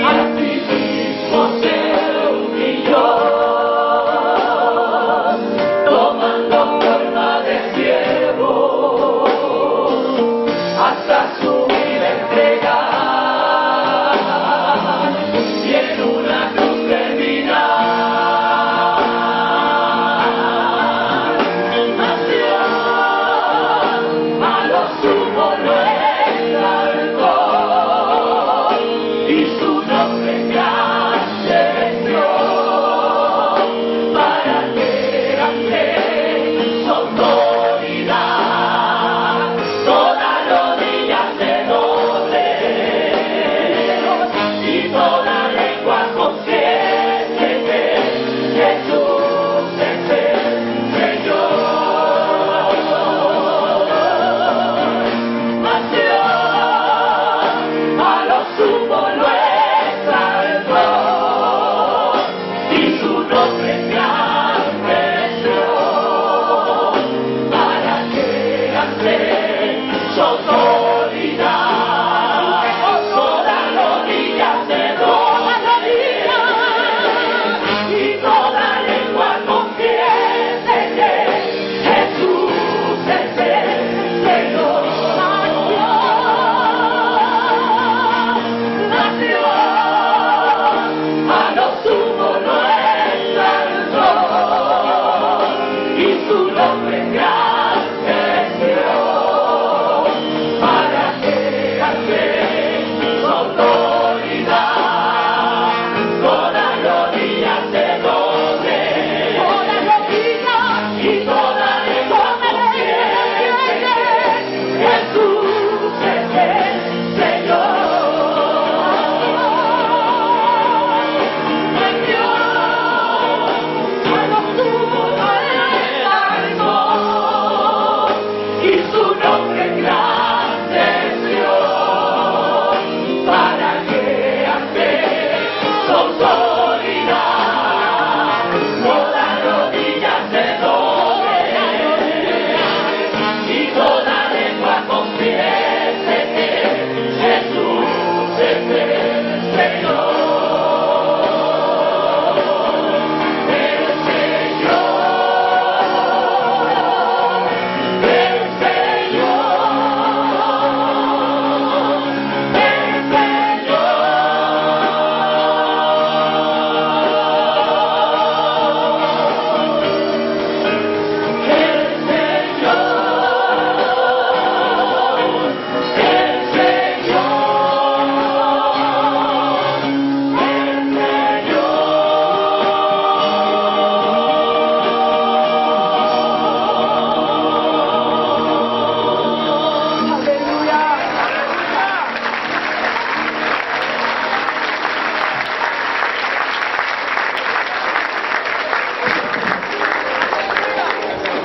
Así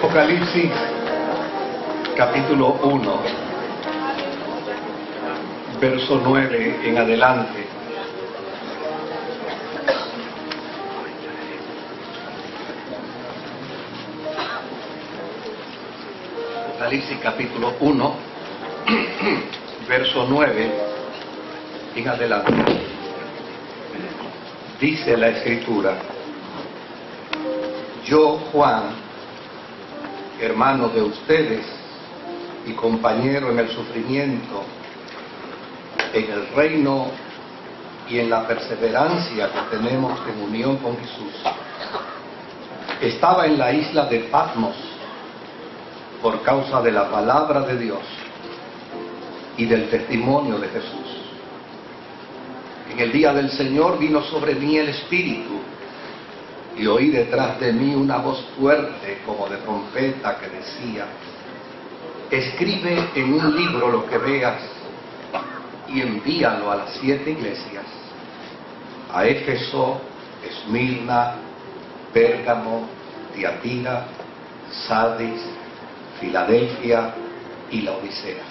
Apocalipsis capítulo 1, verso 9 en adelante. Apocalipsis capítulo 1, verso 9 en adelante. Dice la Escritura: yo, Juan, hermano de ustedes y compañero en el sufrimiento, en el reino y en la perseverancia que tenemos en unión con Jesús, estaba en la isla de Patmos por causa de la palabra de Dios y del testimonio de Jesús. En el día del Señor vino sobre mí el Espíritu, y oí detrás de mí una voz fuerte como de trompeta que decía: escribe en un libro lo que veas y envíalo a las 7 iglesias, a Éfeso, Esmirna, Pérgamo, Tiatira, Sardis, Filadelfia y la Odisea.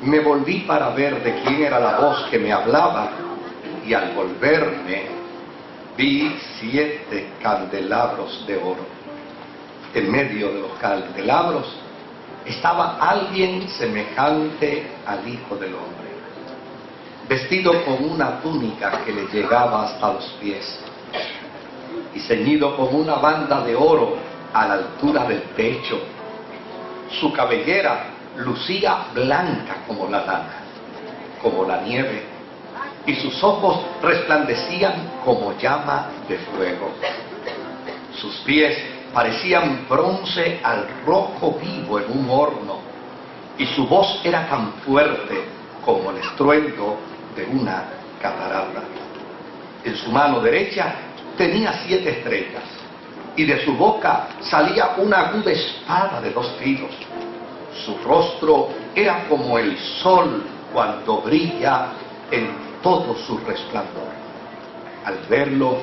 Me volví para ver de quién era la voz que me hablaba, y al volverme vi 7 candelabros de oro. En medio de los candelabros estaba alguien semejante al Hijo del Hombre, vestido con una túnica que le llegaba hasta los pies y ceñido con una banda de oro a la altura del pecho. Su cabellera lucía blanca como la lana, como la nieve, y sus ojos resplandecían como llama de fuego. Sus pies parecían bronce al rojo vivo en un horno, y su voz era tan fuerte como el estruendo de una catarata. En su mano derecha tenía 7 estrellas, y de su boca salía una aguda espada de 2 filos. Su rostro era como el sol cuando brilla en todo su resplandor. Al verlo,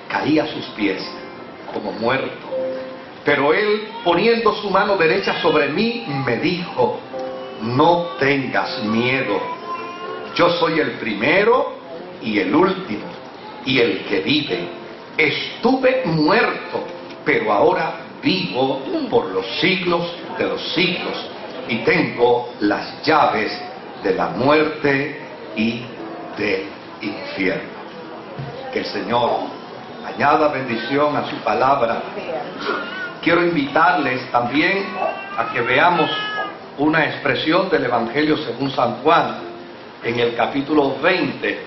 caí a sus pies como muerto. Pero él, poniendo su mano derecha sobre mí, me dijo: no tengas miedo. Yo soy el primero y el último, y el que vive. Estuve muerto, pero ahora vivo por los siglos de los siglos, y tengo las llaves de la muerte y del infierno. Que el Señor añada bendición a su palabra. Quiero invitarles también a que veamos una expresión del Evangelio según San Juan en el capítulo 20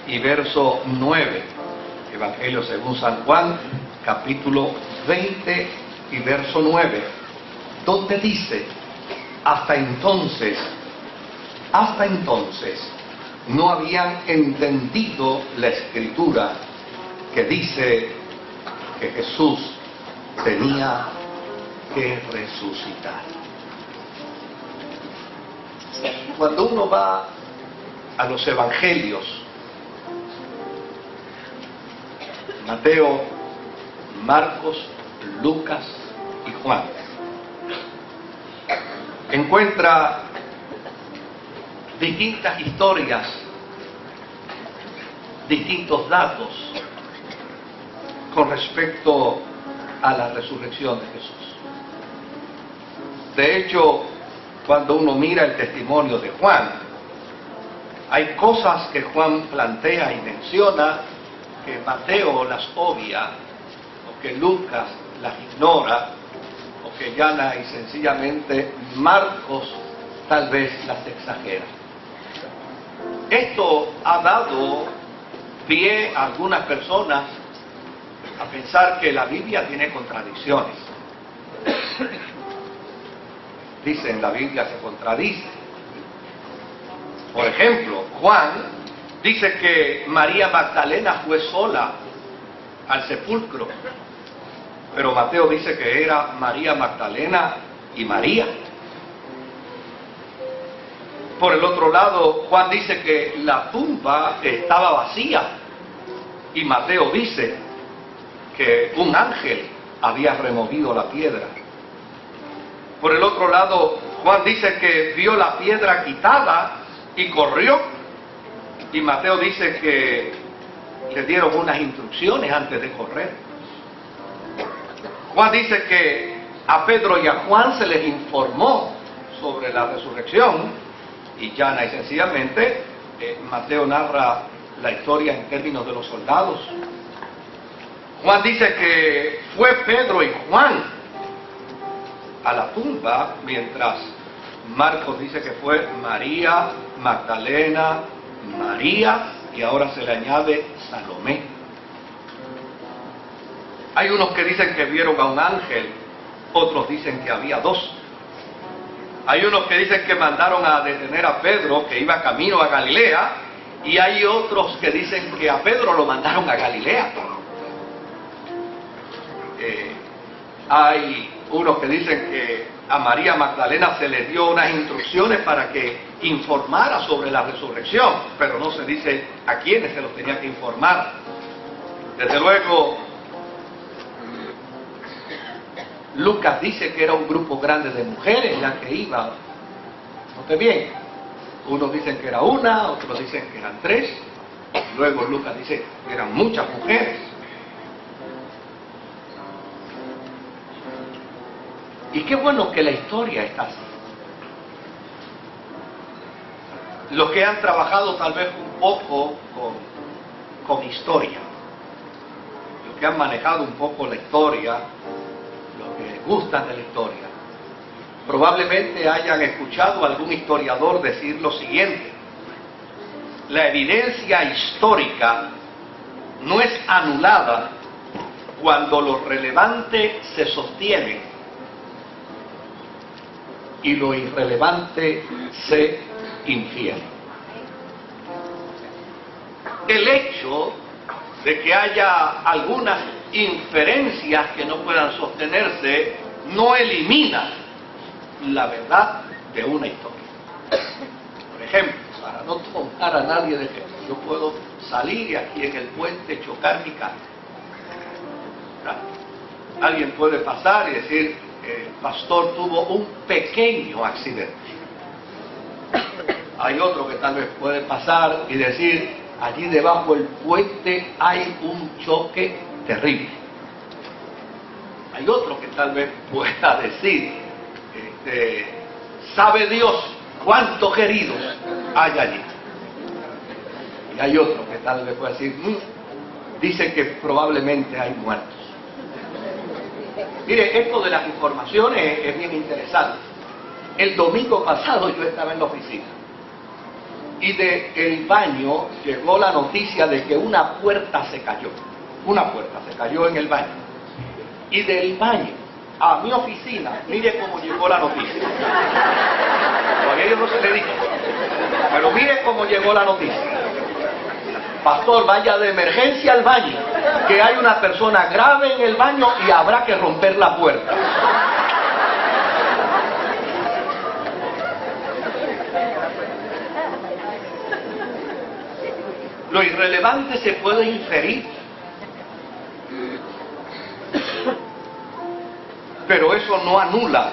y verso 9. Evangelio según San Juan, capítulo 20 y verso 9, donde dice: hasta entonces no habían entendido la Escritura que dice que Jesús tenía que resucitar. Cuando uno va a los evangelios, Mateo, Marcos, Lucas y Juan, encuentra distintas historias, distintos datos con respecto a la resurrección de Jesús. De hecho, cuando uno mira el testimonio de Juan, hay cosas que Juan plantea y menciona que Mateo las obvia, o que Lucas las ignora, o que llana y sencillamente Marcos tal vez las exagera. Esto ha dado pie a algunas personas a pensar que la Biblia tiene contradicciones. Dicen, la Biblia se contradice. Por ejemplo, Juan dice que María Magdalena fue sola al sepulcro, pero Mateo dice que era María Magdalena y María. Por el otro lado, Juan dice que la tumba estaba vacía, y Mateo dice que un ángel había removido la piedra. Por el otro lado, Juan dice que vio la piedra quitada y corrió. Y Mateo dice que le dieron unas instrucciones antes de correr. Juan dice que a Pedro y a Juan se les informó sobre la resurrección, y llana y sencillamente Mateo narra la historia en términos de los soldados. Juan dice que fue Pedro y Juan a la tumba, mientras Marcos dice que fue María Magdalena, María, y ahora se le añade Salomé. Hay unos que dicen que vieron a un ángel, otros dicen que había dos. Hay unos que dicen que mandaron a detener a Pedro, que iba camino a Galilea, y hay otros que dicen que a Pedro lo mandaron a Galilea. Hay unos que dicen que a María Magdalena se le dio unas instrucciones para que informara sobre la resurrección, pero no se dice a quiénes se los tenía que informar. Desde luego, Lucas dice que era un grupo grande de mujeres las que iban. Note bien, unos dicen que era una, otros dicen que eran tres. Luego Lucas dice que eran muchas mujeres. Y qué bueno que la historia está así. Los que han trabajado tal vez un poco con historia, los que han manejado un poco la historia, los que gustan de la historia, probablemente hayan escuchado a algún historiador decir lo siguiente: la evidencia histórica no es anulada cuando lo relevante se sostiene y lo irrelevante se infiere. El hecho de que haya algunas inferencias que no puedan sostenerse no elimina la verdad de una historia. Por ejemplo, para no tomar a nadie de ejemplo, yo puedo salir y aquí en el puente chocar mi carro, ¿verdad? Alguien puede pasar y decir: el pastor tuvo un pequeño accidente. Hay otro que tal vez puede pasar y decir: allí debajo del puente hay un choque terrible. Hay otro que tal vez pueda decir: sabe Dios cuántos heridos hay allí. Y hay otro que tal vez pueda decir: dice que probablemente hay muertos. Mire, esto de las informaciones es bien interesante. El domingo pasado yo estaba en la oficina y del baño llegó la noticia de que una puerta se cayó. Una puerta se cayó en el baño. Y del baño a mi oficina, mire cómo llegó la noticia. Todavía yo no se le dije, pero mire cómo llegó la noticia. Pastor, vaya de emergencia al baño, que hay una persona grave en el baño y habrá que romper la puerta. Lo irrelevante se puede inferir, pero eso no anula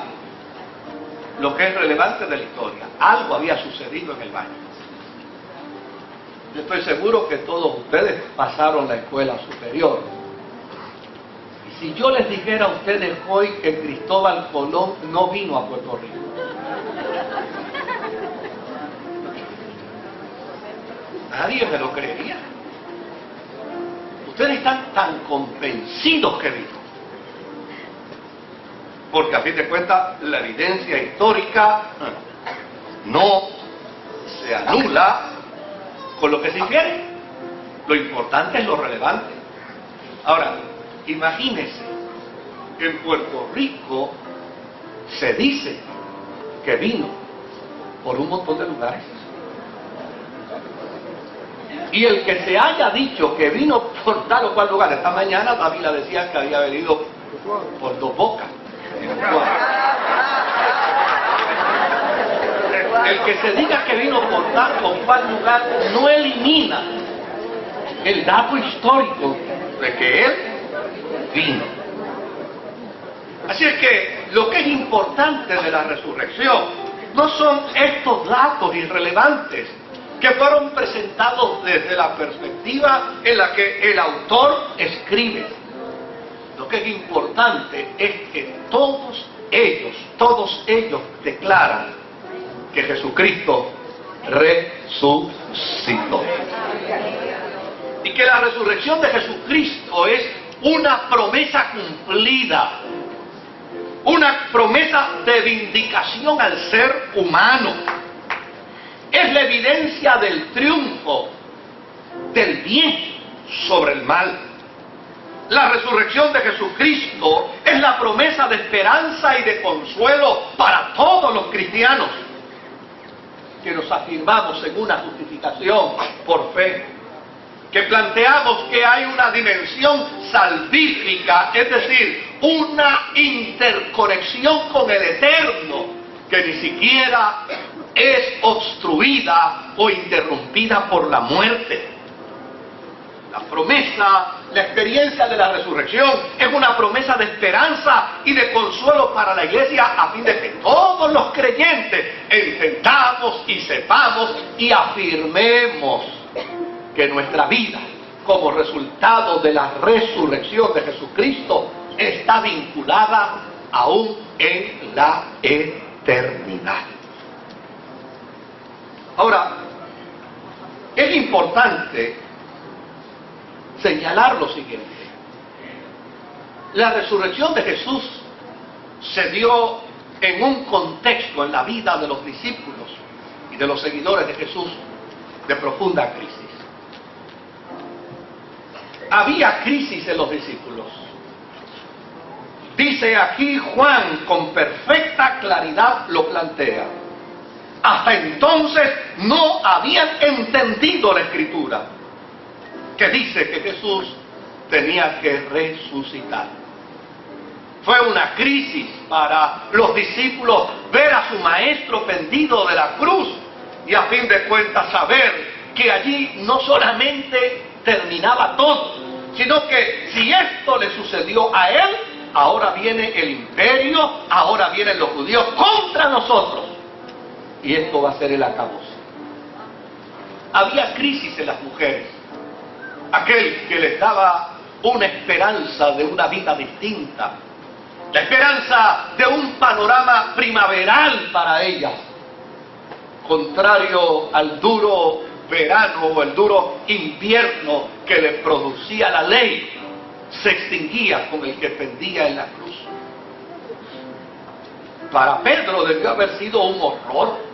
lo que es relevante de la historia. Algo había sucedido en el baño. Yo estoy seguro que todos ustedes pasaron la escuela superior. Y si yo les dijera a ustedes hoy que Cristóbal Colón no vino a Puerto Rico, nadie me lo creería. Ustedes están tan convencidos que vino. Porque a fin de cuentas la evidencia histórica no se anula con lo que se infiere. Lo importante es lo relevante. Ahora, imagínense que en Puerto Rico se dice que vino por un montón de lugares. Y el que se haya dicho que vino por tal o cual lugar, esta mañana Dávila decía que había venido por Dos Bocas. El que se diga que vino por tal o cual lugar no elimina el dato histórico de que él vino. Así es que lo que es importante de la resurrección no son estos datos irrelevantes que fueron presentados desde la perspectiva en la que el autor escribe. Lo que es importante es que todos ellos declaran que Jesucristo resucitó. Y que la resurrección de Jesucristo es una promesa cumplida, una promesa de vindicación al ser humano. Es la evidencia del triunfo del bien sobre el mal. La resurrección de Jesucristo es la promesa de esperanza y de consuelo para todos los cristianos que nos afirmamos en una justificación por fe, que planteamos que hay una dimensión salvífica, es decir, una interconexión con el Eterno que ni siquiera es obstruida o interrumpida por la muerte. La promesa, la experiencia de la resurrección es una promesa de esperanza y de consuelo para la iglesia, a fin de que todos los creyentes entendamos y sepamos y afirmemos que nuestra vida, como resultado de la resurrección de Jesucristo, está vinculada aún en la eternidad. Ahora, es importante señalar lo siguiente. La resurrección de Jesús se dio en un contexto en la vida de los discípulos y de los seguidores de Jesús de profunda crisis. Había crisis en los discípulos. Dice aquí Juan, con perfecta claridad lo plantea. Hasta entonces no habían entendido la Escritura, que dice que Jesús tenía que resucitar. Fue una crisis para los discípulos ver a su maestro pendido de la cruz y a fin de cuentas saber que allí no solamente terminaba todo, sino que si esto le sucedió a él, ahora viene el imperio, ahora vienen los judíos contra nosotros. Y esto va a ser el acabose. Había crisis en las mujeres. Aquel que les daba una esperanza de una vida distinta, la esperanza de un panorama primaveral para ellas, contrario al duro verano o el duro invierno que le producía la ley, se extinguía con el que pendía en la cruz. Para Pedro debió haber sido un horror,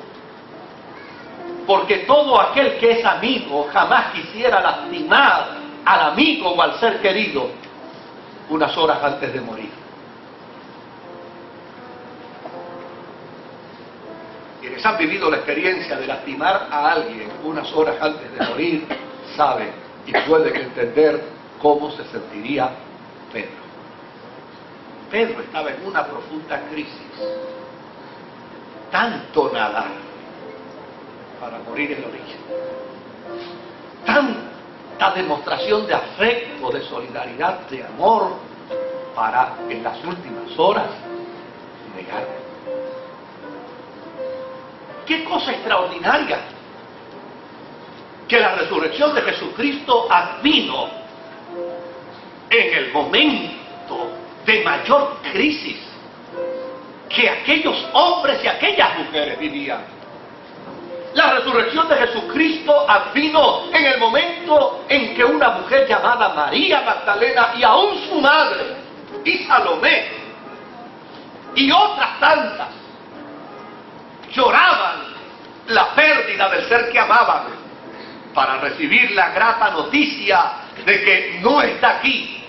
porque todo aquel que es amigo jamás quisiera lastimar al amigo o al ser querido unas horas antes de morir. Quienes han vivido la experiencia de lastimar a alguien unas horas antes de morir saben y pueden entender cómo se sentiría Pedro. Pedro estaba en una profunda crisis. Tanto nadar para morir en la orilla. Tanta demostración de afecto, de solidaridad, de amor, para en las últimas horas negarlo. ¡Qué cosa extraordinaria! Que la resurrección de Jesucristo vino en el momento de mayor crisis que aquellos hombres y aquellas mujeres vivían. La resurrección de Jesucristo vino en el momento en que una mujer llamada María Magdalena y aún su madre y Salomé y otras tantas lloraban la pérdida del ser que amaban para recibir la grata noticia de que no está aquí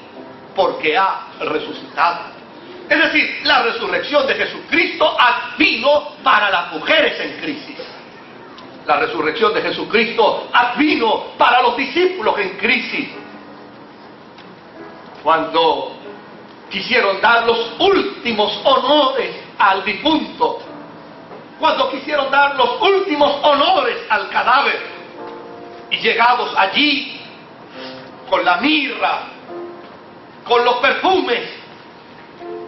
porque ha resucitado. Es decir, la resurrección de Jesucristo vino para las mujeres en crisis. La resurrección de Jesucristo vino para los discípulos en crisis. Cuando quisieron dar los últimos honores al difunto, cuando quisieron dar los últimos honores al cadáver, y llegados allí con la mirra, con los perfumes,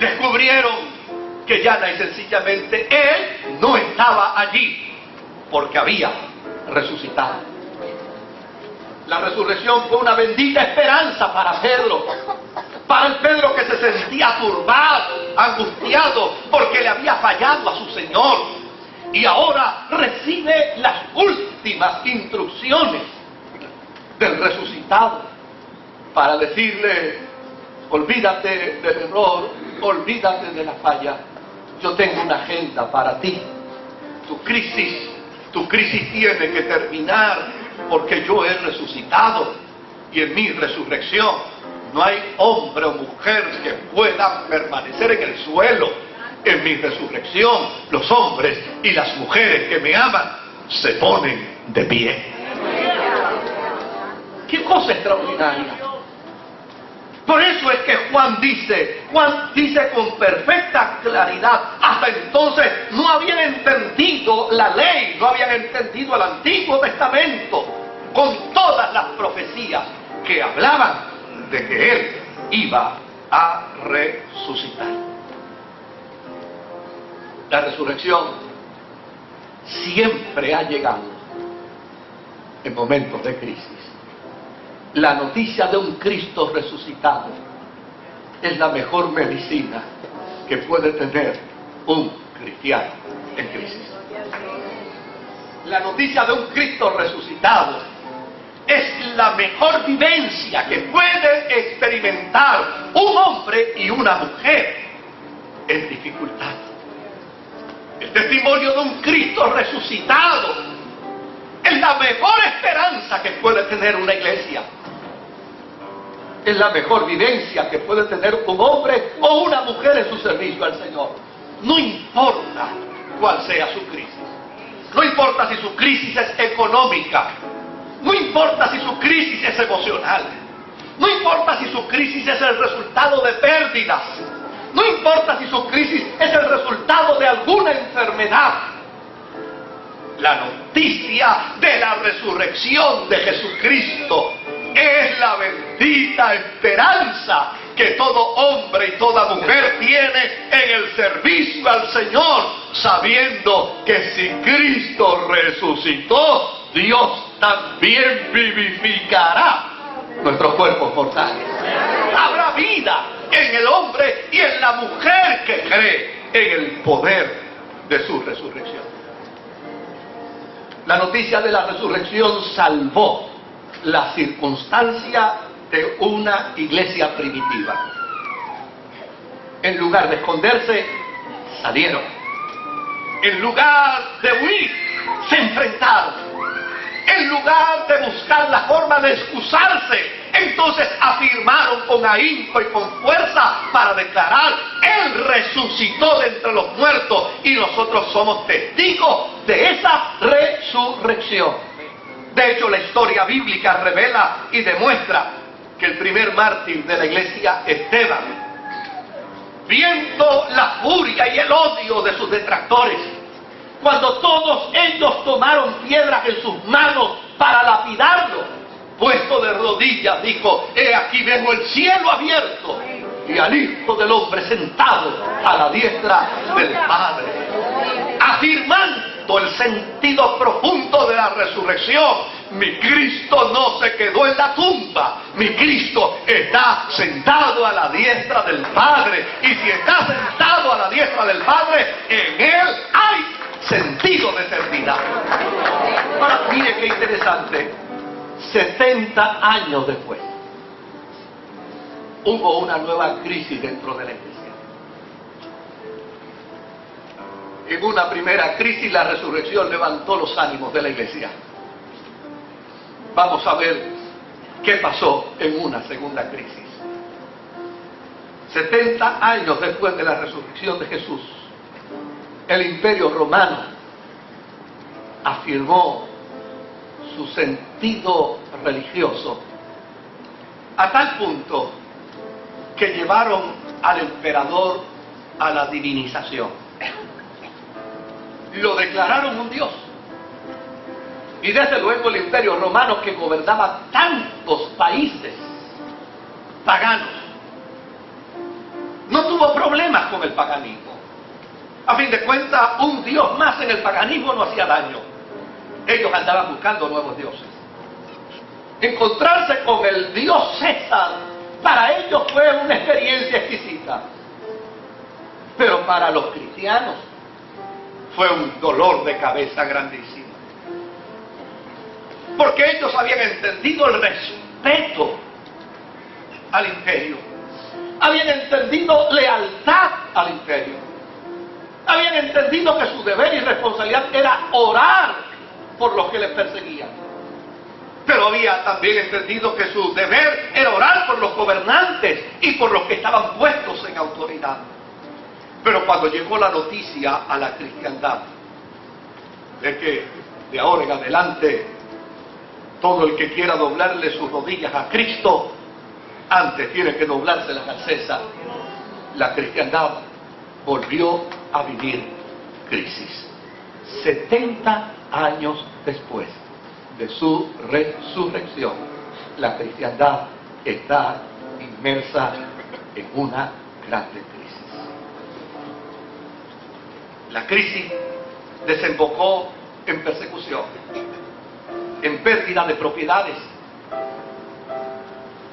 descubrieron que llana y sencillamente Él no estaba allí porque había resucitado. La resurrección fue una bendita esperanza para Pedro. Para el Pedro que se sentía turbado, angustiado, porque le había fallado a su Señor. Y ahora recibe las últimas instrucciones del resucitado para decirle: olvídate del error, olvídate de la falla. Yo tengo una agenda para ti. Tu crisis tiene que terminar porque yo he resucitado. Y en mi resurrección no hay hombre o mujer que pueda permanecer en el suelo. En mi resurrección los hombres y las mujeres que me aman se ponen de pie. ¡Qué cosa extraordinaria! Por eso es que Juan dice con perfecta claridad: hasta entonces no habían entendido la ley, no habían entendido el Antiguo Testamento, con todas las profecías que hablaban de que Él iba a resucitar. La resurrección siempre ha llegado en momentos de crisis. La noticia de un Cristo resucitado es la mejor medicina que puede tener un cristiano en crisis. La noticia de un Cristo resucitado es la mejor vivencia que puede experimentar un hombre y una mujer en dificultad. El testimonio de un Cristo resucitado es la mejor esperanza que puede tener una iglesia. Es la mejor vivencia que puede tener un hombre o una mujer en su servicio al Señor. No importa cuál sea su crisis. No importa si su crisis es económica. No importa si su crisis es emocional. No importa si su crisis es el resultado de pérdidas. No importa si su crisis es el resultado de alguna enfermedad. La noticia de la resurrección de Jesucristo es la bendita esperanza que todo hombre y toda mujer tiene en el servicio al Señor, sabiendo que si Cristo resucitó, Dios también vivificará nuestros cuerpos mortales. Habrá vida en el hombre y en la mujer que cree en el poder de su resurrección. La noticia de la resurrección salvó la circunstancia de una iglesia primitiva. En lugar de esconderse, salieron. En lugar de huir, se enfrentaron. En lugar de buscar la forma de excusarse, entonces afirmaron con ahínco y con fuerza para declarar: Él resucitó de entre los muertos y nosotros somos testigos de esa resurrección. De hecho, la historia bíblica revela y demuestra que el primer mártir de la iglesia, Esteban, viendo la furia y el odio de sus detractores, cuando todos ellos tomaron piedras en sus manos para lapidarlo, puesto de rodillas, dijo: he aquí vengo el cielo abierto y al Hijo del Hombre sentado a la diestra del Padre, afirmando el sentido profundo de la resurrección. Mi Cristo no se quedó en la tumba, mi Cristo está sentado a la diestra del Padre, y si está sentado a la diestra del Padre, en Él hay sentido de eternidad. Ahora, mire qué interesante. 70 años después, hubo una nueva crisis dentro de la iglesia. En una primera crisis, la resurrección levantó los ánimos de la iglesia. Vamos a ver qué pasó en una segunda crisis. 70 años después de la resurrección de Jesús, el Imperio Romano afirmó su sentido religioso a tal punto que llevaron al emperador a la divinización. Lo declararon un dios. Y desde luego el Imperio Romano, que gobernaba tantos países paganos, no tuvo problemas con el paganismo. A fin de cuentas, un dios más en el paganismo no hacía daño. Ellos andaban buscando nuevos dioses. Encontrarse con el dios César, para ellos fue una experiencia exquisita. Pero para los cristianos fue un dolor de cabeza grandísimo. Porque ellos habían entendido el respeto al imperio. Habían entendido lealtad al imperio. Habían entendido que su deber y responsabilidad era orar por los que les perseguían. Pero había también entendido que su deber era orar por los gobernantes y por los que estaban puestos en autoridad. Pero cuando llegó la noticia a la cristiandad de que de ahora en adelante todo el que quiera doblarle sus rodillas a Cristo, antes tiene que doblárselas al César, la cristiandad volvió a vivir crisis. 70 años después de su resurrección, la cristiandad está inmersa en una grande crisis. La crisis desembocó en persecución, en pérdida de propiedades,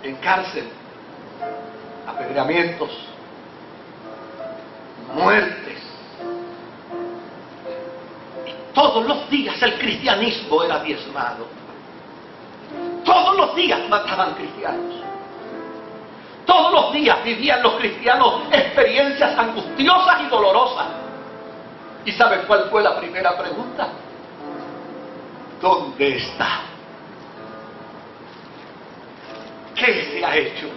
en cárcel, apedreamientos, muertes. Y todos los días el cristianismo era diezmado. Todos los días mataban cristianos. Todos los días vivían los cristianos experiencias angustiosas y dolorosas. ¿Y saben cuál fue la primera pregunta? ¿Dónde está? ¿Qué se ha hecho?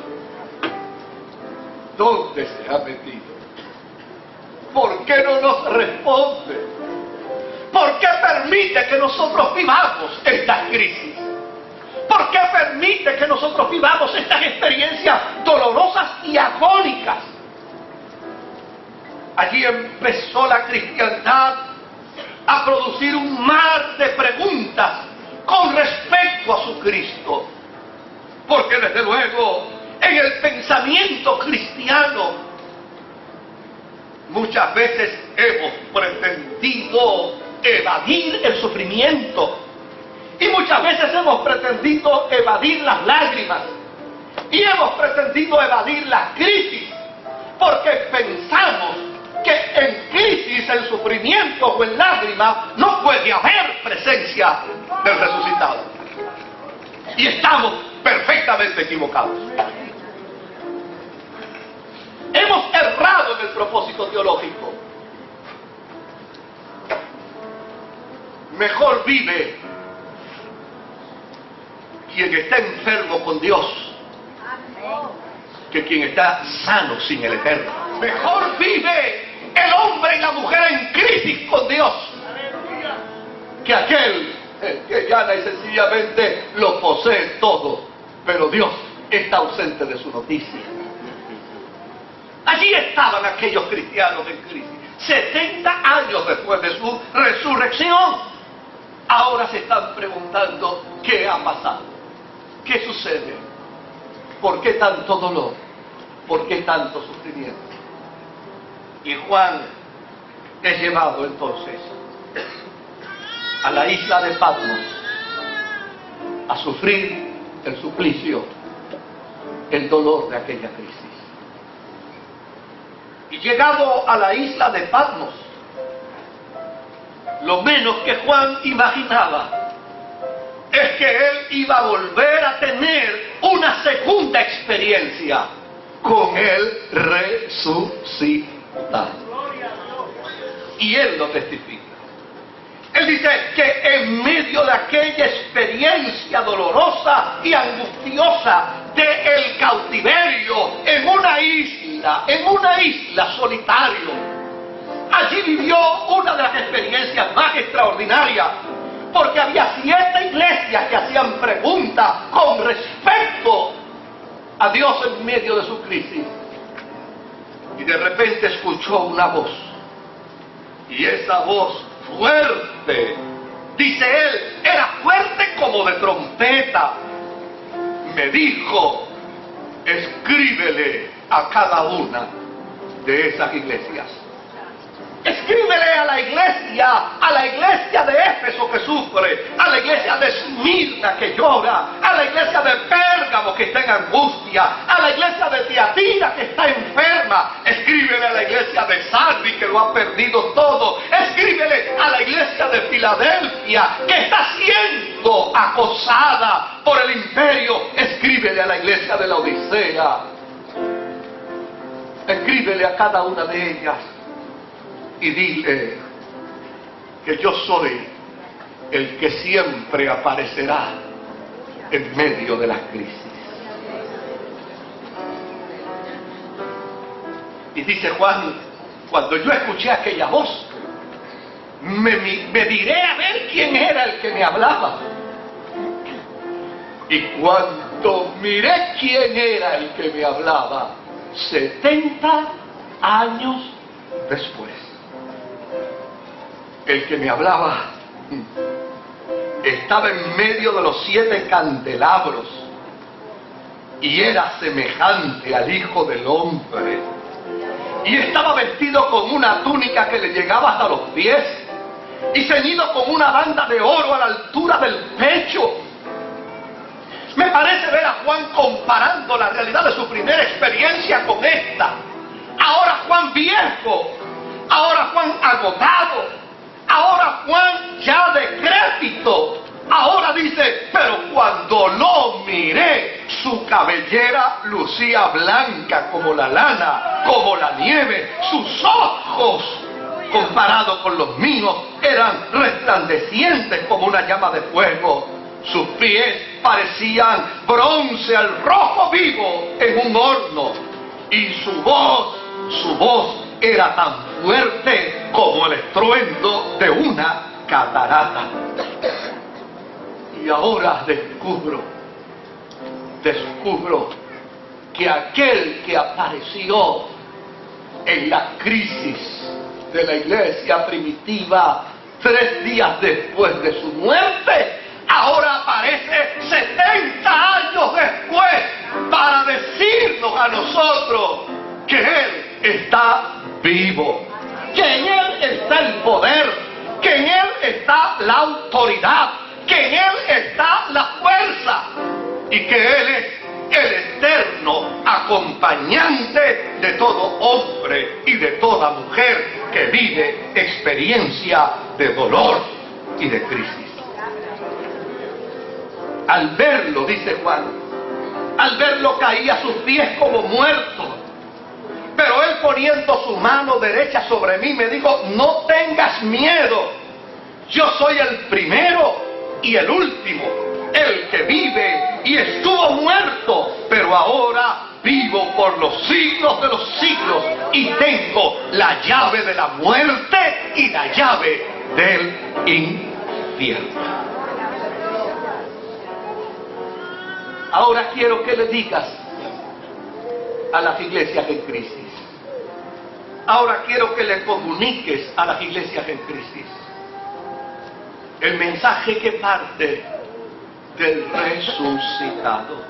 ¿Dónde se ha metido? ¿Por qué no nos responde? ¿Por qué permite que nosotros vivamos esta crisis? ¿Por qué permite que nosotros vivamos estas experiencias dolorosas y agónicas? Allí empezó la cristiandad a producir un mar de preguntas con respecto a su Cristo. Porque desde luego, en el pensamiento cristiano, muchas veces hemos pretendido evadir el sufrimiento. Y muchas veces hemos pretendido evadir las lágrimas. Y hemos pretendido evadir la crisis. Porque pensamos que en crisis, en sufrimiento o en lágrimas no puede haber presencia del resucitado. Y estamos perfectamente equivocados. Hemos errado en el propósito teológico. Mejor vive quien está enfermo con Dios que quien está sano sin el Eterno. Mejor vive el hombre y la mujer en crisis con Dios que aquel que llana y sencillamente lo posee todo, pero Dios está ausente de su noticia. Allí estaban aquellos cristianos en crisis, 70 años después de su resurrección. Ahora se están preguntando qué ha pasado, qué sucede, por qué tanto dolor, por qué tanto sufrimiento. Y Juan es llevado entonces a la isla de Patmos a sufrir el suplicio, el dolor de aquella crisis. Y llegado a la isla de Patmos, lo menos que Juan imaginaba es que él iba a volver a tener una segunda experiencia con el resucitado. Y él lo testifica. Él dice que en medio de aquella experiencia dolorosa y angustiosa del cautiverio, en una isla solitario, allí vivió una de las experiencias más extraordinarias, porque había 7 iglesias que hacían preguntas con respecto a Dios en medio de su crisis. Y de repente escuchó una voz, y esa voz fuerte, dice él, era fuerte como de trompeta. Me dijo, escríbele a cada una de esas iglesias. Escríbele a la iglesia de Éfeso que sufre, a la iglesia de Esmirna que llora, a la iglesia de Pérgamo que está en angustia, a la iglesia de Tiatira que está enferma. Escríbele a la iglesia de Sardis que lo ha perdido todo. Escríbele a la iglesia de Filadelfia que está siendo acosada por el imperio. Escríbele a la iglesia de la Odisea. Escríbele a cada una de ellas. Y dile que yo soy el que siempre aparecerá en medio de las crisis. Y dice Juan, cuando yo escuché aquella voz, me miré a ver quién era el que me hablaba. Y cuando miré quién era el que me hablaba, 70 años después, el que me hablaba estaba en medio de los 7 candelabros y era semejante al Hijo del Hombre, y estaba vestido con una túnica que le llegaba hasta los pies y ceñido con una banda de oro a la altura del pecho. Me parece ver a Juan comparando la realidad de su primera experiencia con esta. Ahora Juan viejo, ahora Juan agotado, ahora Juan ya decrépito. Ahora dice, pero cuando lo miré, su cabellera lucía blanca como la lana, como la nieve. Sus ojos, comparados con los míos, eran resplandecientes como una llama de fuego. Sus pies parecían bronce al rojo vivo en un horno. Y su voz era tan fuerte como el estruendo de una catarata. Y ahora descubro que aquel que apareció en la crisis de la iglesia primitiva 3 días después de su muerte, ahora aparece 70 años después para decirnos a nosotros que Él está vivo, que en Él está el poder, que en Él está la autoridad, que en Él está la fuerza y que Él es el eterno acompañante de todo hombre y de toda mujer que vive experiencia de dolor y de crisis. Al verlo, dice Juan, al verlo caía a sus pies como muerto. Pero él, poniendo su mano derecha sobre mí, me dijo, no tengas miedo, yo soy el primero y el último, el que vive y estuvo muerto, pero ahora vivo por los siglos de los siglos y tengo la llave de la muerte y la llave del infierno. Ahora quiero que le digas a las iglesias en crisis. Ahora quiero que le comuniques a las iglesias en crisis el mensaje que parte del resucitado.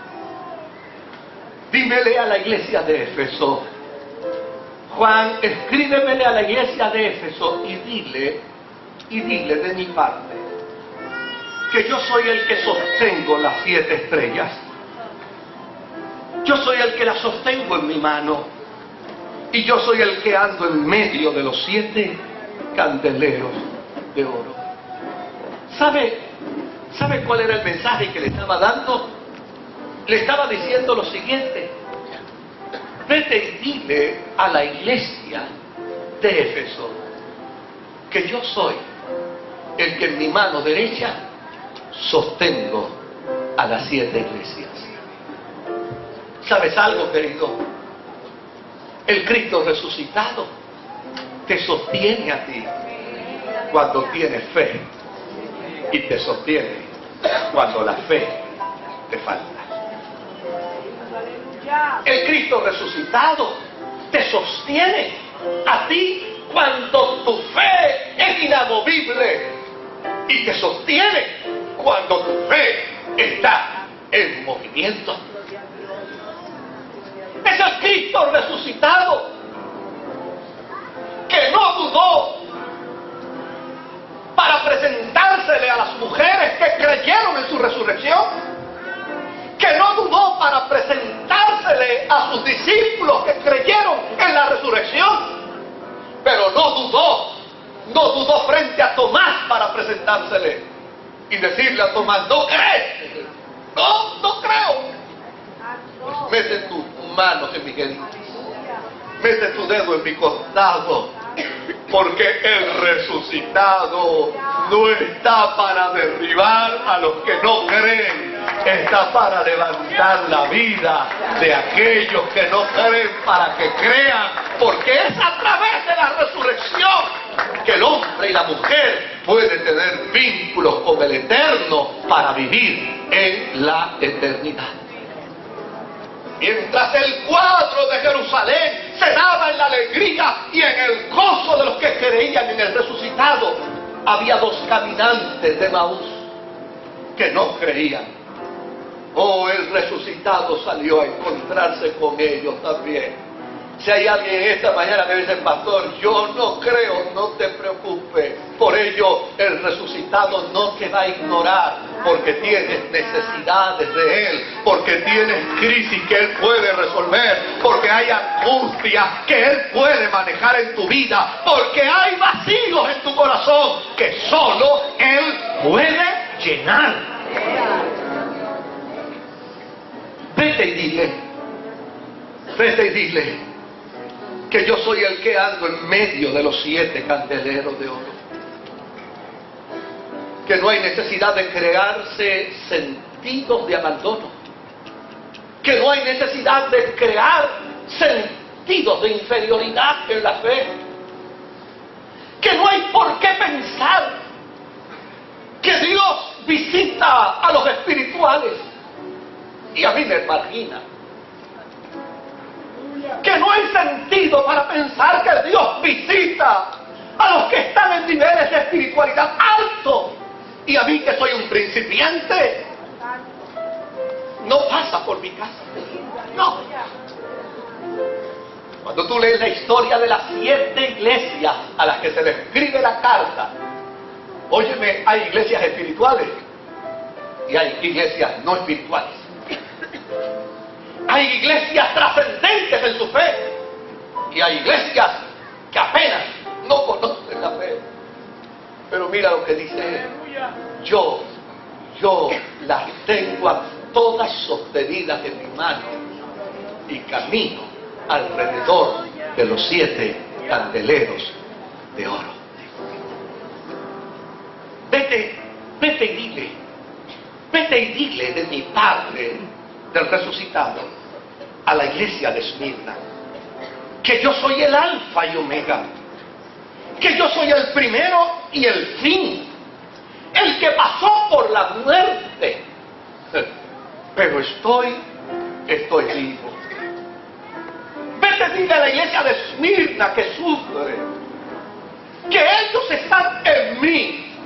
Dímele a la iglesia de Éfeso, Juan, escríbemele a la iglesia de Éfeso y dile de mi parte que yo soy el que sostengo las 7 estrellas. Yo soy el que las sostengo en mi mano y yo soy el que ando en medio de los 7 candeleros de oro. ¿Sabe cuál era el mensaje que le estaba dando? Le estaba diciendo lo siguiente: vete y dile a la iglesia de Éfeso que yo soy el que en mi mano derecha sostengo a las 7 iglesias. ¿Sabes algo, querido? El Cristo resucitado te sostiene a ti cuando tienes fe y te sostiene cuando la fe te falta. El Cristo resucitado te sostiene a ti cuando tu fe es inamovible y te sostiene cuando tu fe está en movimiento. Es el Cristo resucitado creyeron en su resurrección, que no dudó para presentársele a sus discípulos que creyeron en la resurrección, pero no dudó frente a Tomás para presentársele y decirle a Tomás: ¿no crees? No creo. Pues mete tus manos en mi herida, mete tu dedo en mi costado, porque el resucitado no está para derribar a los que no creen, está para levantar la vida de aquellos que no creen para que crean, porque es a través de la resurrección que el hombre y la mujer pueden tener vínculos con el Eterno para vivir en la eternidad. Mientras el cuadro de Jerusalén se daba en la alegría y en el gozo de los que creían en el resucitado, había dos caminantes de Maús que no creían. Oh, el resucitado salió a encontrarse con ellos también. Si hay alguien esta mañana que dice: pastor, yo no creo, no te preocupes. Por ello, el resucitado no te va a ignorar, porque tienes necesidades de Él, porque tienes crisis que Él puede resolver, porque hay angustia que Él puede manejar en tu vida, porque hay vacíos en tu corazón que solo Él puede llenar. Vete y dile que yo soy el que ando en medio de los 7 candeleros de oro. Que no hay necesidad de crearse sentidos de abandono. Que no hay necesidad de crear sentidos de inferioridad en la fe. Que no hay por qué pensar que Dios visita a los espirituales y a mí me margina. Que no hay sentido para pensar que Dios visita a los que están en niveles de espiritualidad altos y a mí, que soy un principiante, no pasa por mi casa. No. Cuando tú lees la historia de las 7 iglesias a las que se le escribe la carta, óyeme, hay iglesias espirituales y hay iglesias no espirituales. Hay iglesias trascendentes en su fe y hay iglesias que apenas no conocen la fe. Pero mira lo que dice él: yo las tengo a todas sostenidas en mi mano y camino alrededor de los 7 candeleros de oro. Vete y dile de mi Padre del resucitado a la iglesia de Esmirna que yo soy el alfa y omega, que yo soy el primero y el fin, el que pasó por la muerte, pero estoy vivo. Vete, dile a la iglesia de Esmirna que sufre, que ellos están en mí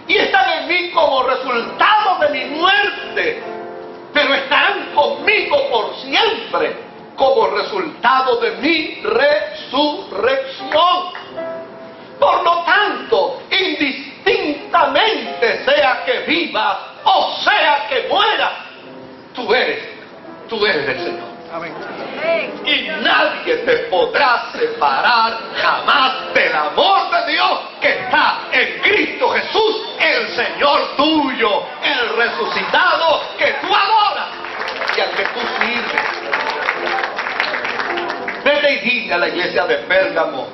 y están en mí como resultado de mi muerte, pero estarán conmigo por siempre como resultado de mi resurrección. Por lo tanto, indistintamente, sea que viva o sea que muera, tú eres del Señor. Amén. Y nadie te podrá separar jamás del amor de Dios que está en Cristo Jesús, el Señor tuyo, el resucitado que tú adoras y al que tú sirves. Vete y dile a la iglesia de Pérgamo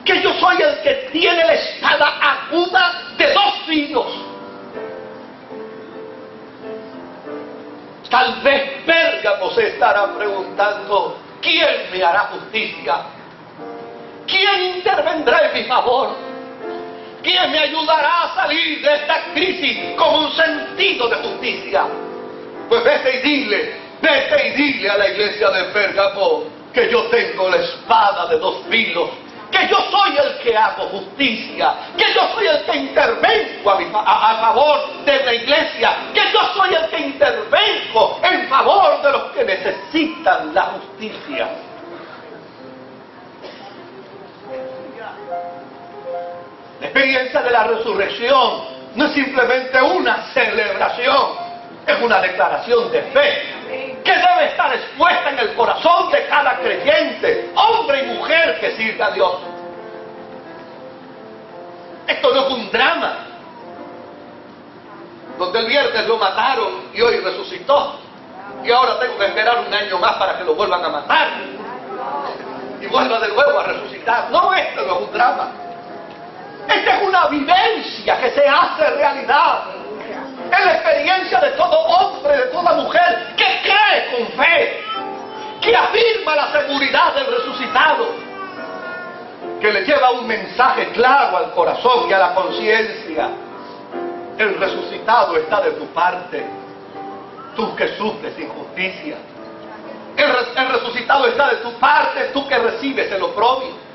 que yo soy el que tiene la espada aguda de 2 filos. Tal vez Pérgamo se estará preguntando: ¿quién me hará justicia? ¿Quién intervendrá en mi favor? ¿Quién me ayudará a salir de esta crisis con un sentido de justicia? Pues vete y dile a la iglesia de Pérgamo que yo tengo la espada de 2 filos, que yo soy el que hago justicia, que yo soy el que intervengo a favor de la iglesia, que yo soy el que intervengo en favor de los que necesitan la justicia. La experiencia de la resurrección no es simplemente una celebración, es una declaración de fe que debe estar expuesta en el corazón de cada creyente, hombre y mujer que sirva a Dios. Esto no es un drama donde el viernes lo mataron y hoy resucitó, y ahora tengo que esperar un año más para que lo vuelvan a matar y vuelva de nuevo a resucitar. No, esto no es un drama. Esta es una vivencia que se hace realidad. Es la experiencia de todo hombre, de toda mujer que cree con fe, que afirma la seguridad del resucitado, que le lleva un mensaje claro al corazón y a la conciencia. El resucitado está de tu parte, tú que sufres injusticia. El resucitado está de tu parte, tú que recibes el oprobio.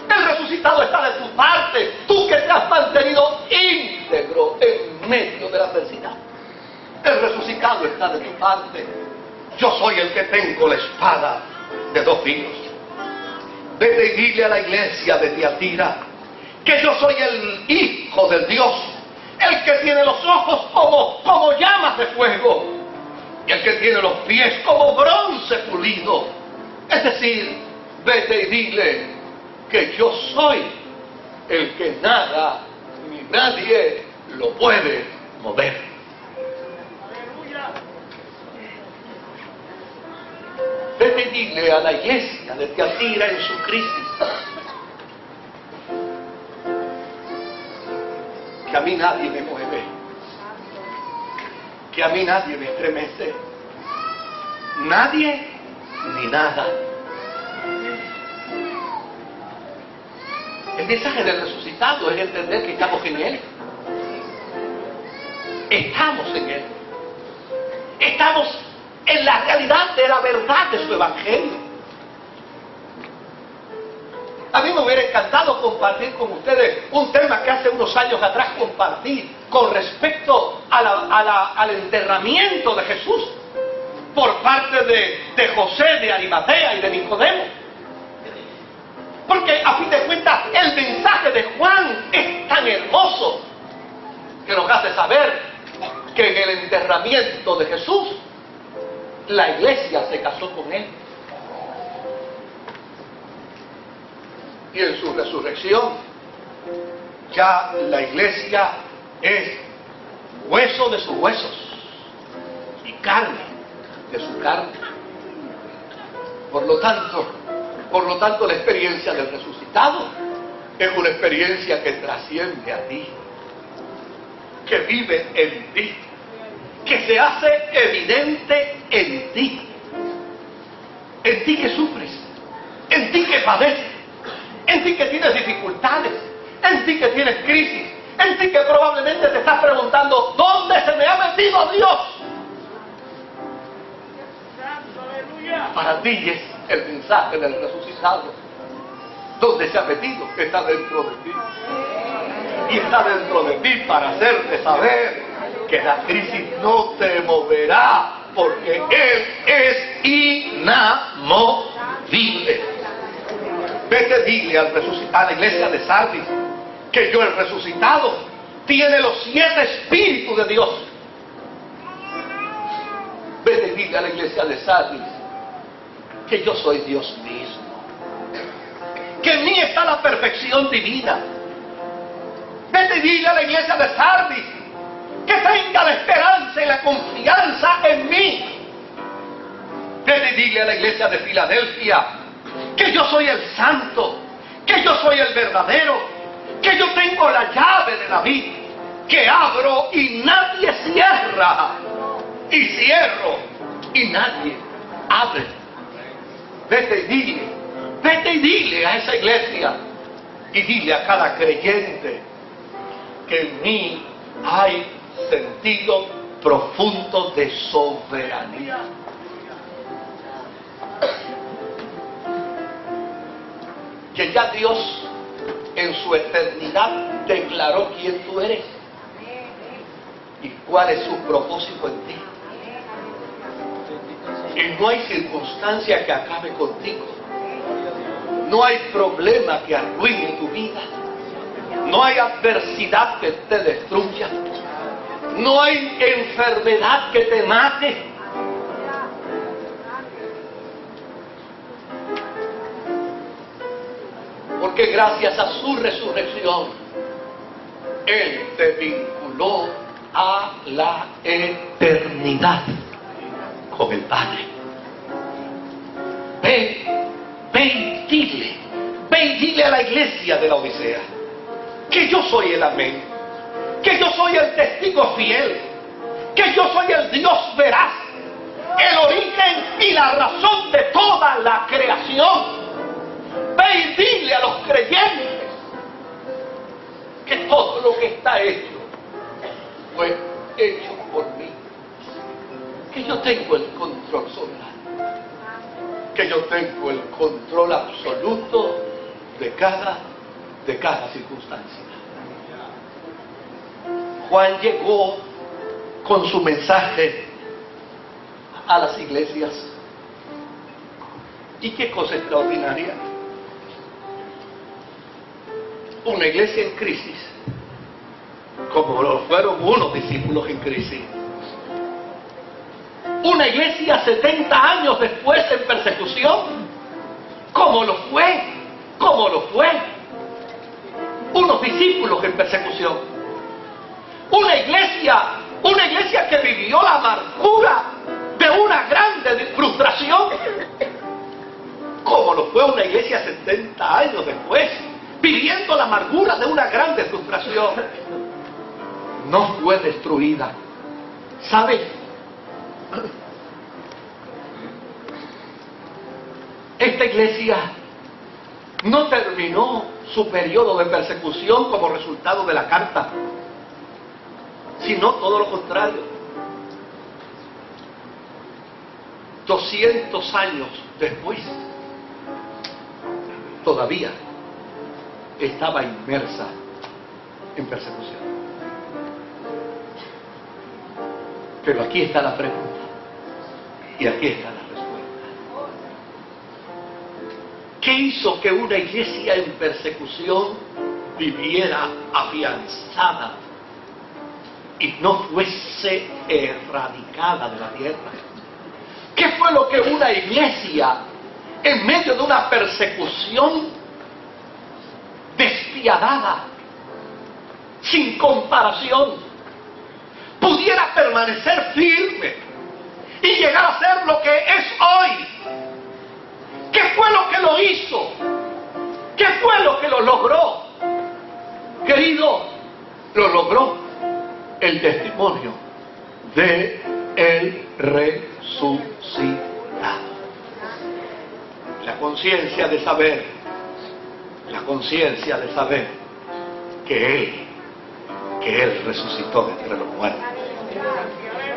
El resucitado está de tu parte, tú que te has mantenido íntegro en medio de la adversidad. El resucitado está de tu parte. Yo soy el que tengo la espada de dos filos. Vete y dile a la iglesia de Tiatira que yo soy el Hijo del Dios, el que tiene los ojos como llamas de fuego y el que tiene los pies como bronce pulido. Es decir, vete y dile que yo soy el que nada ni nadie lo puede mover. Vete y dile a la iglesia de Tiatira en su crisis que a mí nadie me mueve, que a mí nadie me estremece, nadie ni nada. El mensaje del resucitado es entender que estamos en Él. Estamos en Él. Estamos en la realidad de la verdad de su Evangelio. A mí me hubiera encantado compartir con ustedes un tema que hace unos años atrás compartí con respecto al enterramiento de Jesús por parte de José de Arimatea y de Nicodemo. Porque a fin de cuentas el mensaje de Juan es tan hermoso que nos hace saber que en el enterramiento de Jesús la iglesia se casó con Él. Y en su resurrección ya la iglesia es hueso de sus huesos y carne de su carne. Por lo tanto, la experiencia del resucitado es una experiencia que trasciende a ti, que vive en ti, que se hace evidente en ti que sufres, en ti que padeces, en ti que tienes dificultades, en ti que tienes crisis, en ti que probablemente te estás preguntando ¿dónde se me ha metido Dios? Para ti es el mensaje del resucitado. ¿Dónde se ha metido? Está dentro de ti. Y está dentro de ti para hacerte saber que la crisis no te moverá, porque Él es inamovible. Vete, dile a la iglesia de Sardis que yo, el resucitado, tiene los 7 espíritus de Dios. Vete, dile a la iglesia de Sardis que yo soy Dios mismo, que en mí está la perfección divina. Vete y dile a la iglesia de Sardis que tenga la esperanza y la confianza en mí. Vete y dile a la iglesia de Filadelfia que yo soy el santo, que yo soy el verdadero, que yo tengo la llave de David, que abro y nadie cierra, y cierro y nadie abre. Vete y dile a esa iglesia, y dile a cada creyente que en mí hay sentido profundo de soberanía. Que ya Dios en su eternidad declaró quién tú eres y cuál es su propósito en ti. Y no hay circunstancia que acabe contigo. No hay problema que arruine tu vida. No hay adversidad que te destruya. No hay enfermedad que te mate. Porque gracias a su resurrección, Él te vinculó a la eternidad con el Padre. Ve y dile a la iglesia de la Odisea que yo soy el amén, que yo soy el testigo fiel, que yo soy el Dios veraz, el origen y la razón de toda la creación. Ve y dile a los creyentes que todo lo que está hecho fue hecho por mí, que yo tengo el control soberano, que yo tengo el control absoluto de cada circunstancia. Juan llegó con su mensaje a las iglesias. ¿Y qué cosa extraordinaria? Una iglesia en crisis, como lo fueron unos discípulos en crisis. Una iglesia 70 años después en persecución, como lo fue unos discípulos en persecución. Una iglesia que vivió la amargura de una grande frustración, como lo fue una iglesia 70 años después, viviendo la amargura de una grande frustración. No fue destruida. ¿Sabes? Esta iglesia no terminó su periodo de persecución como resultado de la carta, sino todo lo contrario. 200 años después, todavía estaba inmersa en persecución. Pero aquí está la pregunta y aquí está la respuesta. ¿Qué hizo que una iglesia en persecución viviera afianzada y no fuese erradicada de la tierra? ¿Qué fue lo que una iglesia en medio de una persecución despiadada, sin comparación, pudiera permanecer firme y llegar a ser lo que es hoy? ¿Qué fue lo que lo hizo? ¿Qué fue lo que lo logró? Querido, lo logró el testimonio de el resucitado. La conciencia de saber que Él resucitó de entre los muertos.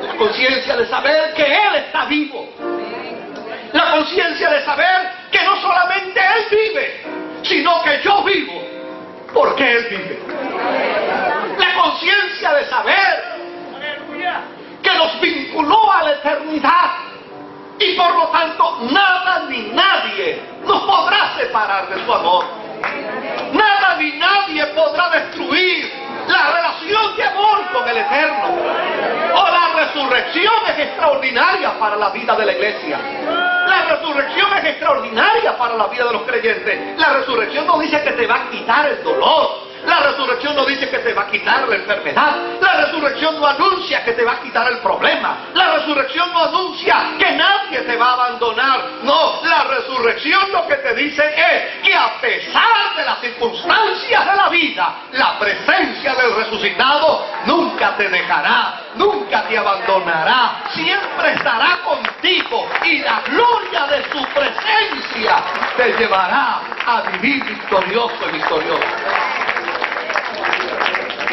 La conciencia de saber que Él está vivo. La conciencia de saber que no solamente Él vive, sino que yo vivo porque Él vive. La conciencia de saber que nos vinculó a la eternidad y por lo tanto nada ni nadie nos podrá separar de su amor. Nada ni nadie podrá destruir la relación de amor con el Eterno. Oh, la resurrección es extraordinaria para la vida de la iglesia. La resurrección es extraordinaria para la vida de los creyentes. La resurrección no dice que te va a quitar el dolor. La resurrección no dice que te va a quitar la enfermedad. La resurrección no anuncia que te va a quitar el problema. La resurrección no anuncia que nadie te va a abandonar. No, la resurrección lo que te dice es que a pesar de las circunstancias de la vida, la presencia del resucitado nunca te dejará, nunca te abandonará, siempre estará contigo y la gloria de su presencia te llevará a vivir victorioso y victorioso.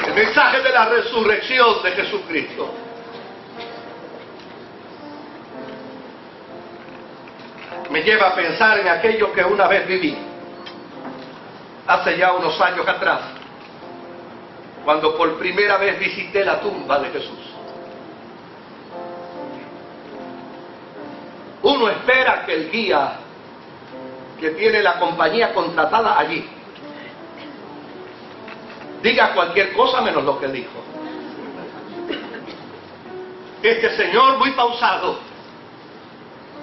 El mensaje de la resurrección de Jesucristo me lleva a pensar en aquello que una vez viví, hace ya unos años atrás, cuando por primera vez visité la tumba de Jesús. Uno espera que el guía que tiene la compañía contratada allí diga cualquier cosa menos lo que dijo. Este señor, muy pausado,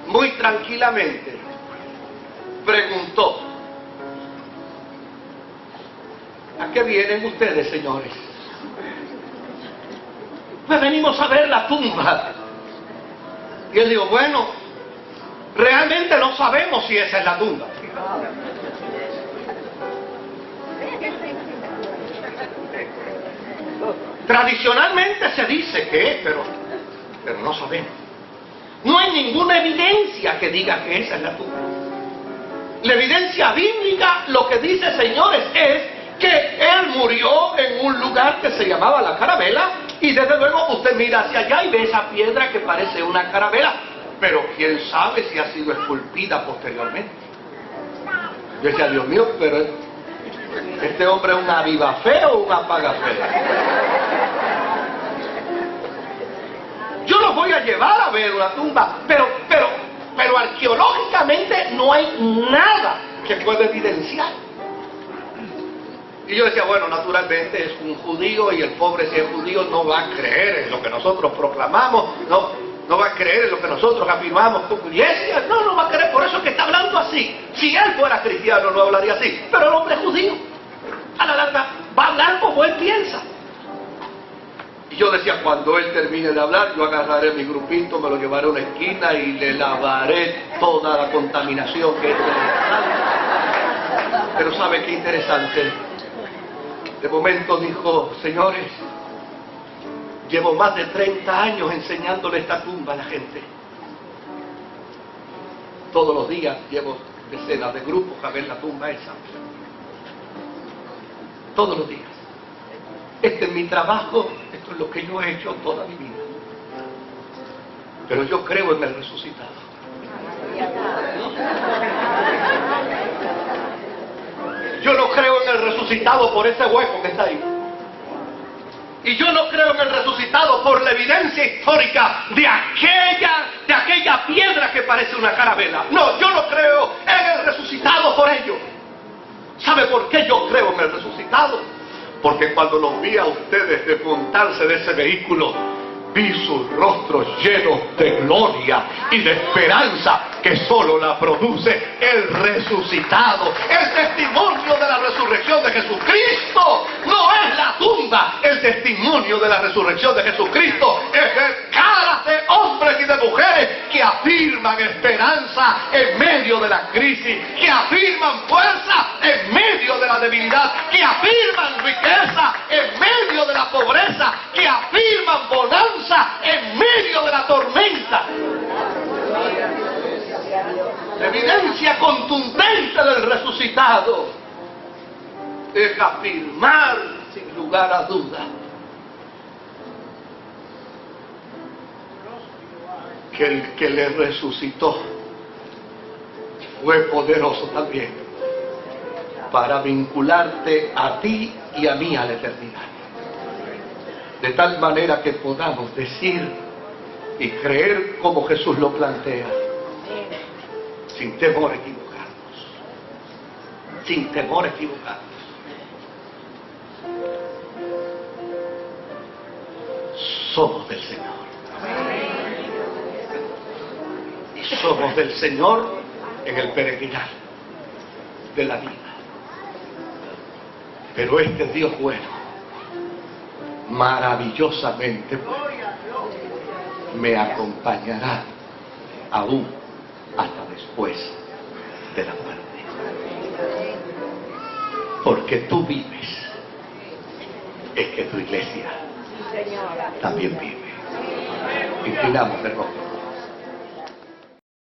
muy tranquilamente, preguntó: ¿a qué vienen ustedes, señores? Pues venimos a ver la tumba. Y él dijo: bueno, realmente no sabemos si esa es la tumba. Tradicionalmente se dice que es, pero no sabemos. No hay ninguna evidencia que diga que esa es la tumba. La evidencia bíblica lo que dice, señores, es que él murió en un lugar que se llamaba la Carabela, y desde luego usted mira hacia allá y ve esa piedra que parece una carabela, pero quién sabe si ha sido esculpida posteriormente. Yo decía: Dios mío, pero ¿este hombre es un avivafe o un apagafe? Yo los voy a llevar a ver una tumba, pero arqueológicamente no hay nada que pueda evidenciar. Y yo decía: bueno, naturalmente es un judío, y el pobre, si es judío, no va a creer en lo que nosotros proclamamos, no va a creer en lo que nosotros afirmamos como iglesia, no va a creer, por eso es que está hablando así. Si él fuera cristiano no hablaría así, pero el hombre es judío, a la larga va a hablar como él piensa. Y yo decía: cuando él termine de hablar, yo agarraré mi grupito, me lo llevaré a una esquina y le lavaré toda la contaminación que él tiene. Pero ¿sabe qué interesante? De momento dijo: señores, llevo más de 30 años enseñándole esta tumba a la gente. Todos los días llevo decenas de grupos a ver la tumba esa. Todos los días. Este es mi trabajo, esto es lo que yo he hecho toda mi vida. Pero yo creo en el resucitado. Yo no creo en el resucitado por ese hueco que está ahí. Y yo no creo en el resucitado por la evidencia histórica de aquella piedra que parece una carabela. No, yo no creo en el resucitado por ello. ¿Sabe por qué yo creo en el resucitado? Porque cuando los vi a ustedes desmontarse de ese vehículo, vi sus rostros llenos de gloria y de esperanza que solo la produce el resucitado. El testimonio de la resurrección de Jesucristo no es la tumba. El testimonio de la resurrección de Jesucristo es ver caras de hombres y de mujeres que afirman esperanza en medio de la crisis, que afirman fuerza en medio de la debilidad, que afirman riqueza en medio de la pobreza, que afirman bonanza en medio de la tormenta. La evidencia contundente del resucitado es afirmar sin lugar a duda que el que le resucitó fue poderoso también para vincularte a ti y a mí a la eternidad, de tal manera que podamos decir y creer como Jesús lo plantea, sin temor a equivocarnos, sin temor a equivocarnos. Somos del Señor. Y somos del Señor en el peregrinar de la vida. Pero este Dios bueno, maravillosamente bueno, me acompañará aún hasta después de la muerte. Porque tú vives, es que tu iglesia también vive. Inclinamos el rostro.